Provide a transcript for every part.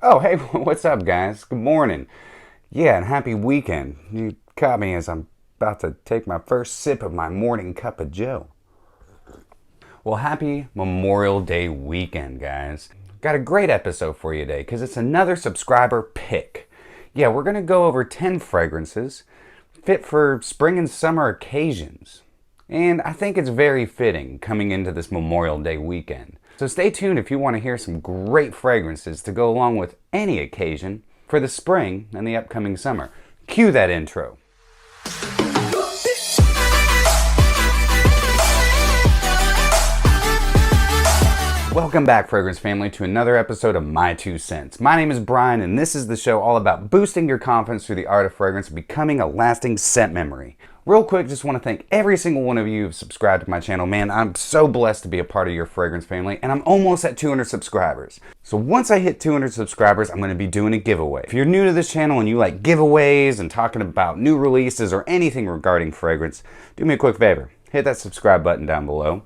Oh, hey, what's up, guys? Good morning. Yeah, and happy weekend. You caught me as I'm about to take my first sip of my morning cup of joe. Well, happy Memorial Day weekend, guys. Got a great episode for you today because it's another subscriber pick. Yeah, we're going to go over 10 fragrances fit for spring and summer occasions. And I think it's very fitting coming into this Memorial Day weekend. So stay tuned if you want to hear some great fragrances to go along with any occasion for the spring and the upcoming summer. Cue that intro. Welcome back, Fragrance Family, to another episode of My Two Cents. My name is Brian, and this is the show all about boosting your confidence through the art of fragrance and becoming a lasting scent memory. Real quick, just want to thank every single one of you who've subscribed to my channel. Man, I'm so blessed to be a part of your fragrance family, and I'm almost at 200 subscribers. So once I hit 200 subscribers, I'm going to be doing a giveaway. If you're new to this channel and you like giveaways and talking about new releases or anything regarding fragrance, do me a quick favor. Hit that subscribe button down below.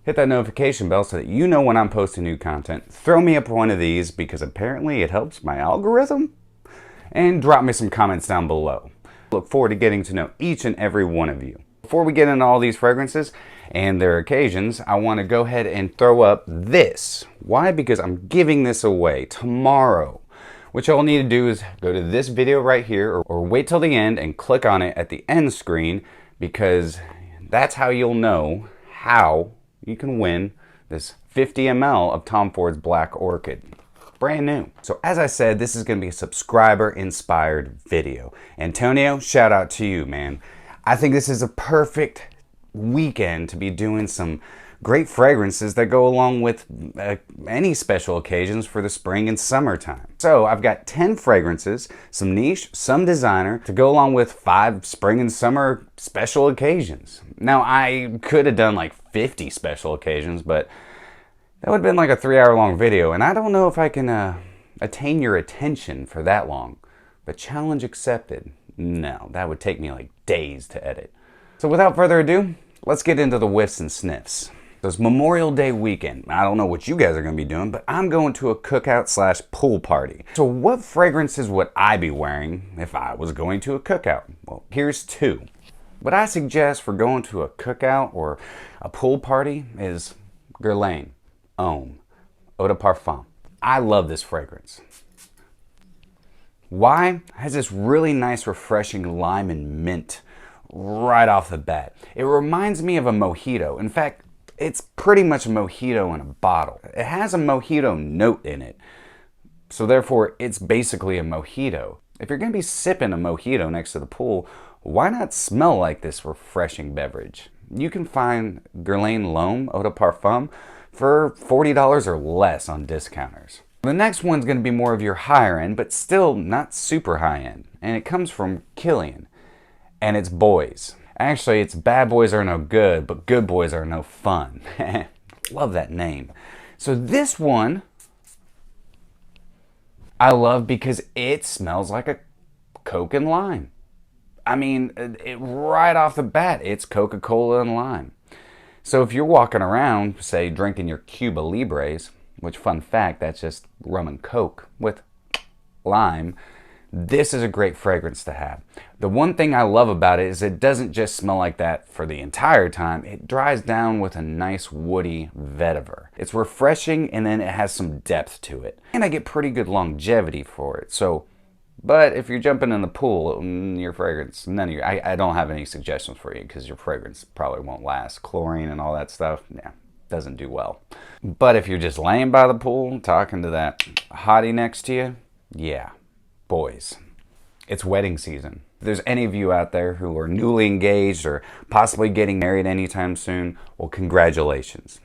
Hit that notification bell so that you know when I'm posting new content. Throw me up one of these because apparently it helps my algorithm. And drop me some comments down below. Look forward to getting to know each and every one of you. Before we get into all these fragrances and their occasions, I want to go ahead and throw up this. Why? Because I'm giving this away tomorrow. What y'all need to do is go to this video right here or wait till the end and click on it at the end screen, because that's how you'll know how you can win this 50 ml of Tom Ford's Black Orchid. Brand new. So as I said, this is going to be a subscriber inspired video. Antonio, shout out to you, man. I think this is a perfect weekend to be doing some great fragrances that go along with any special occasions for the spring and summertime. So I've got 10 fragrances, some niche, some designer, to go along with 5 spring and summer special occasions. Now I could have done like 50 special occasions, but that would have been like a 3-hour long video, and I don't know if I can attain your attention for that long. But challenge accepted. No, that would take me like days to edit. So without further ado, let's get into the whiffs and sniffs. So it's Memorial Day weekend. I don't know what you guys are going to be doing, but I'm going to a cookout / pool party. So what fragrances would I be wearing if I was going to a cookout? Well, here's 2. What I suggest for going to a cookout or a pool party is Guelain Homme Eau de Parfum. I love this fragrance. Why? It has this really nice refreshing lime and mint right off the bat. It reminds me of a mojito. In fact, it's pretty much a mojito in a bottle. It has a mojito note in it, so therefore it's basically a mojito. If you're going to be sipping a mojito next to the pool, why not smell like this refreshing beverage? You can find Guelain Homme Eau de Parfum for $40 or less on discounters. The next one's going to be more of your higher end, but still not super high end. And it comes from Kilian, and it's Boys. Actually, it's bad boys are no good, but good boys are no fun. Love that name. So this one I love because it smells like a Coke and lime. I mean, right off the bat, it's Coca-Cola and lime. So if you're walking around, say, drinking your Cuba Libres, which, fun fact, that's just rum and Coke with lime, this is a great fragrance to have. The one thing I love about it is it doesn't just smell like that for the entire time. It dries down with a nice woody vetiver. It's refreshing, and then it has some depth to it. And I get pretty good longevity for it. So, but if you're jumping in the pool, your fragrance, I don't have any suggestions for you because your fragrance probably won't last. Chlorine and all that stuff, yeah, doesn't do well. But if you're just laying by the pool, talking to that hottie next to you, yeah, Boys. It's wedding season. If there's any of you out there who are newly engaged or possibly getting married anytime soon, well, congratulations.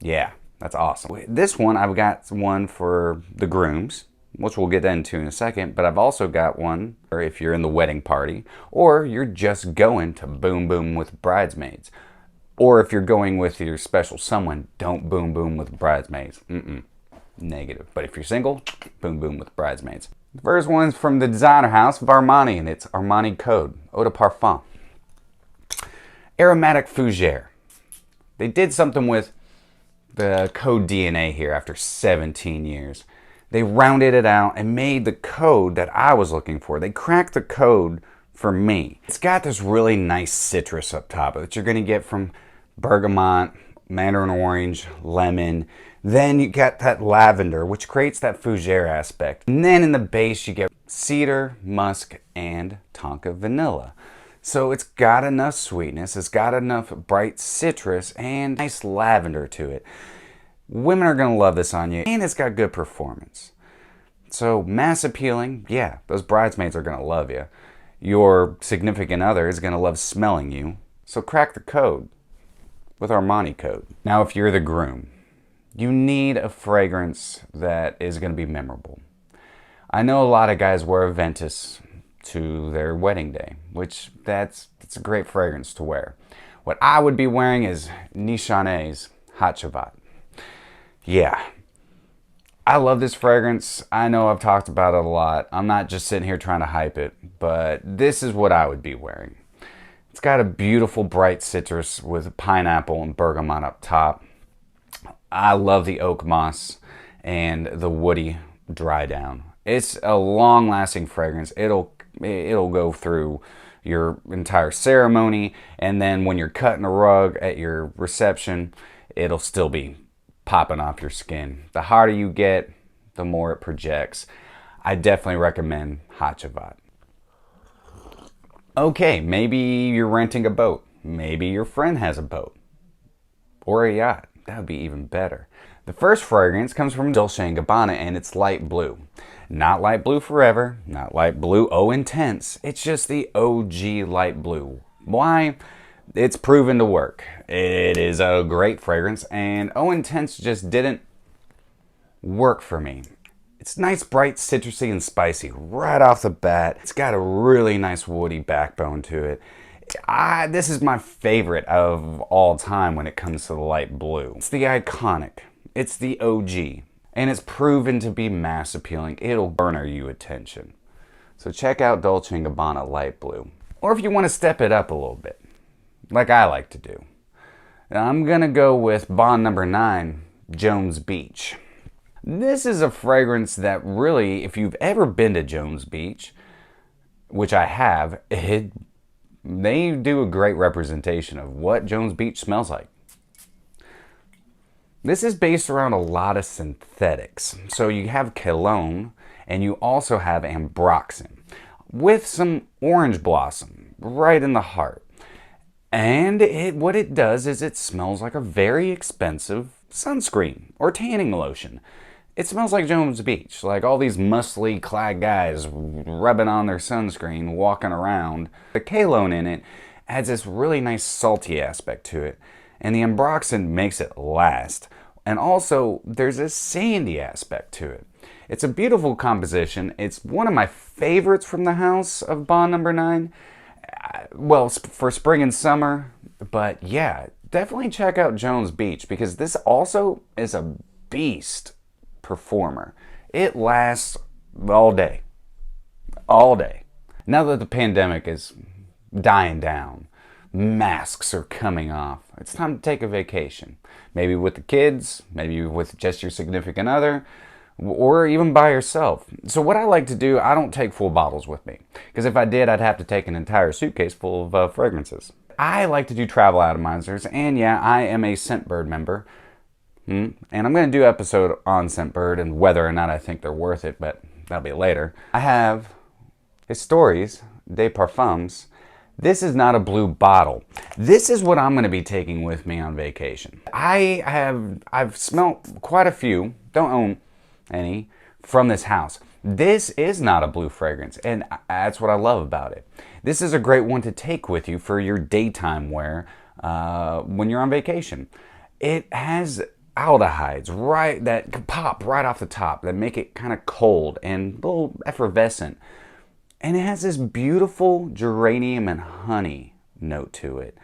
Yeah, that's awesome. This one, I've got one for the grooms, which we'll get into in a second, but I've also got one for if you're in the wedding party or you're just going to boom boom with bridesmaids. Or if you're going with your special someone, don't boom boom with bridesmaids. Negative. But if you're single, boom boom with bridesmaids. The first one's from the designer house of Armani, and it's Armani Code Eau de Parfum. Aromatic Fougere. They did something with the code DNA here after 17 years. They rounded it out and made the code that I was looking for. They cracked the code for me. It's got this really nice citrus up top that you're going to get from bergamot, mandarin orange, lemon. Then you get that lavender, which creates that fougere aspect. And then in the base, you get cedar, musk, and tonka vanilla. So it's got enough sweetness, it's got enough bright citrus, and nice lavender to it. Women are going to love this on you, and it's got good performance. So mass appealing, yeah, those bridesmaids are going to love you. Your significant other is going to love smelling you. So crack the code with Armani Code. Now, if you're the groom, you need a fragrance that is going to be memorable. I know a lot of guys wear Aventus to their wedding day, which that's a great fragrance to wear. What I would be wearing is Nishane's Hacivat. Yeah, I love this fragrance. I know I've talked about it a lot. I'm not just sitting here trying to hype it, but this is what I would be wearing. It's got a beautiful bright citrus with pineapple and bergamot up top. I love the oak moss and the woody dry down. It's a long-lasting fragrance. It'll go through your entire ceremony, and then when you're cutting a rug at your reception, it'll still be popping off your skin. The hotter you get, the more it projects. I definitely recommend Hacivat. Okay, maybe you're renting a boat. Maybe your friend has a boat. Or a yacht. That would be even better. The first fragrance comes from Dolce & Gabbana, and it's light blue. Not light blue forever, not light blue oh intense. It's just the OG light blue. Why? It's proven to work. It is a great fragrance, and oh intense just didn't work for me. It's nice, bright, citrusy, and spicy right off the bat. It's got a really nice woody backbone to it. This is my favorite of all time when it comes to the light blue. It's the iconic. It's the OG. And it's proven to be mass appealing. It'll garner you attention. So check out Dolce & Gabbana Light Blue. Or if you want to step it up a little bit, like I like to do. I'm going to go with Bond number 9, Jones Beach. This is a fragrance that really, if you've ever been to Jones Beach, which I have, they do a great representation of what Jones Beach smells like. This is based around a lot of synthetics. So you have cologne, and you also have ambroxan, with some orange blossom right in the heart. And what it does is it smells like a very expensive sunscreen or tanning lotion. It smells like Jones Beach, like all these muscly clad guys rubbing on their sunscreen, walking around. The cologne in it adds this really nice salty aspect to it, and the ambroxan makes it last. And also, there's a sandy aspect to it. It's a beautiful composition. It's one of my favorites from the house of Bond number 9. Well, for spring and summer. But yeah, definitely check out Jones Beach, because this also is a beast performer. It lasts all day. All day. Now that the pandemic is dying down, masks are coming off, it's time to take a vacation. Maybe with the kids, maybe with just your significant other, or even by yourself. So what I like to do, I don't take full bottles with me, because if I did, I'd have to take an entire suitcase full of fragrances. I like to do travel atomizers, and yeah, I am a Scentbird member. And I'm going to do an episode on Scentbird and whether or not I think they're worth it, but that'll be later. I have Histories de Parfums. This is not a blue bottle. This is what I'm going to be taking with me on vacation. I've smelled quite a few, don't own any, from this house. This is not a blue fragrance, and that's what I love about it. This is a great one to take with you for your daytime wear when you're on vacation. It has aldehydes that pop right off the top that make it kind of cold and a little effervescent. And it has this beautiful geranium and honey note to it.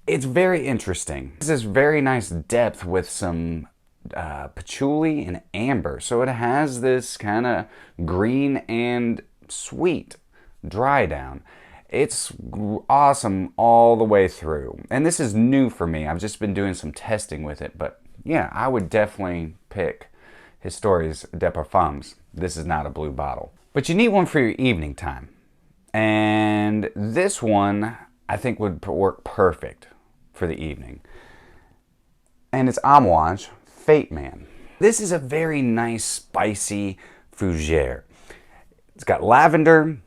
It's very interesting. It's this very nice depth with some patchouli and amber. So it has this kind of green and sweet dry down. It's awesome all the way through. And this is new for me. I've just been doing some testing with it. But yeah, I would definitely pick Histories de Parfums. This is not a blue bottle. But you need one for your evening time. And this one, I think, would work perfect for the evening. And it's Amouage Fate Man. This is a very nice, spicy fougere. It's got lavender,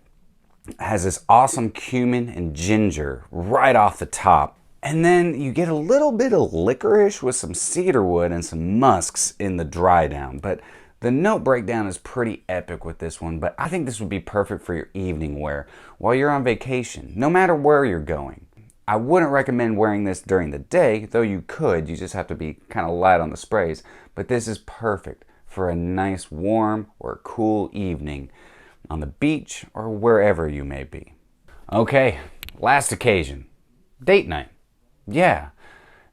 has this awesome cumin and ginger right off the top. And then you get a little bit of licorice with some cedarwood and some musks in the dry down. But the note breakdown is pretty epic with this one, but I think this would be perfect for your evening wear while you're on vacation, no matter where you're going. I wouldn't recommend wearing this during the day, though you could. You just have to be kind of light on the sprays. But this is perfect for a nice warm or cool evening on the beach or wherever you may be. Okay, last occasion. Date night. Yeah,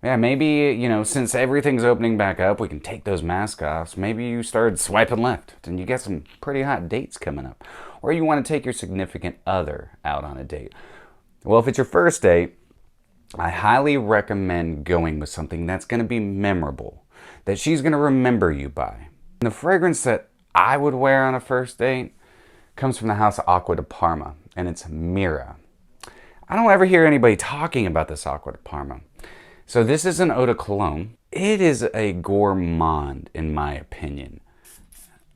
maybe, since everything's opening back up, we can take those masks off. Maybe you started swiping left and you get some pretty hot dates coming up. Or you want to take your significant other out on a date. Well, if it's your first date, I highly recommend going with something that's going to be memorable, that she's going to remember you by. And the fragrance that I would wear on a first date comes from the house of Acqua de Parma, and it's Mirra. I don't ever hear anybody talking about this Acqua de Parma. So this is an eau de cologne. It is a gourmand, in my opinion.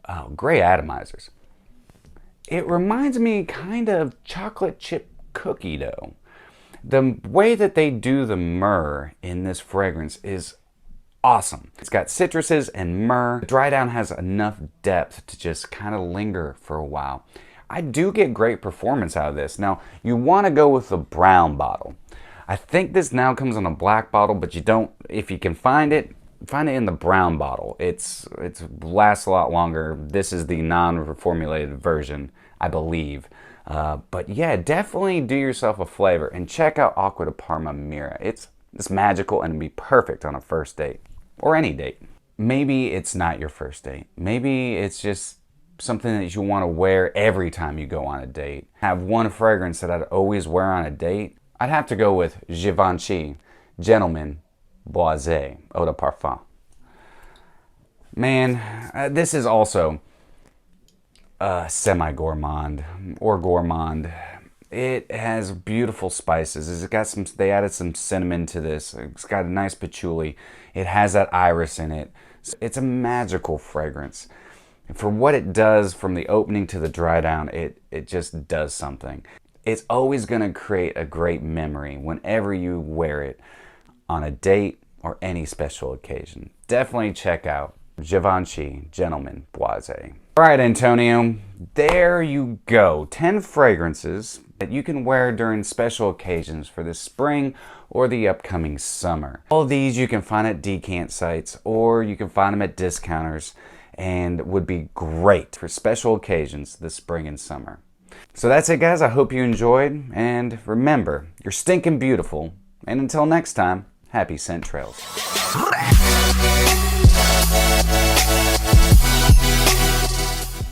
Oh, great atomizers. It reminds me kind of chocolate chip cookie dough. The way that they do the myrrh in this fragrance is awesome. It's got citruses and myrrh. The dry down has enough depth to just kind of linger for a while. I do get great performance out of this. Now, you want to go with the brown bottle. I think this now comes in a black bottle, but you don't, if you can find it in the brown bottle. It lasts a lot longer. This is the non-reformulated version, I believe. But yeah, definitely do yourself a flavor and check out Acqua de Parma Mirra. It's magical and it'd be perfect on a first date or any date. Maybe it's not your first date. Maybe it's just something that you want to wear every time you go on a date. Have one fragrance that I'd always wear on a date. I'd have to go with Givenchy Gentleman Boisee Eau de Parfum. Man, this is also semi-gourmand or gourmand. It has beautiful spices. They added some cinnamon to this. It's got a nice patchouli. It has that iris in it. It's a magical fragrance. And for what it does from the opening to the dry down, it just does something. It's always going to create a great memory whenever you wear it on a date or any special occasion. Definitely check out Givenchy Gentleman Boisee. All right, Antonio, there you go. 10 fragrances that you can wear during special occasions for the spring or the upcoming summer. All of these you can find at decant sites or you can find them at discounters and would be great for special occasions this spring and summer. So that's it, guys. I hope you enjoyed. And remember, you're stinking beautiful. And until next time, happy scent trails.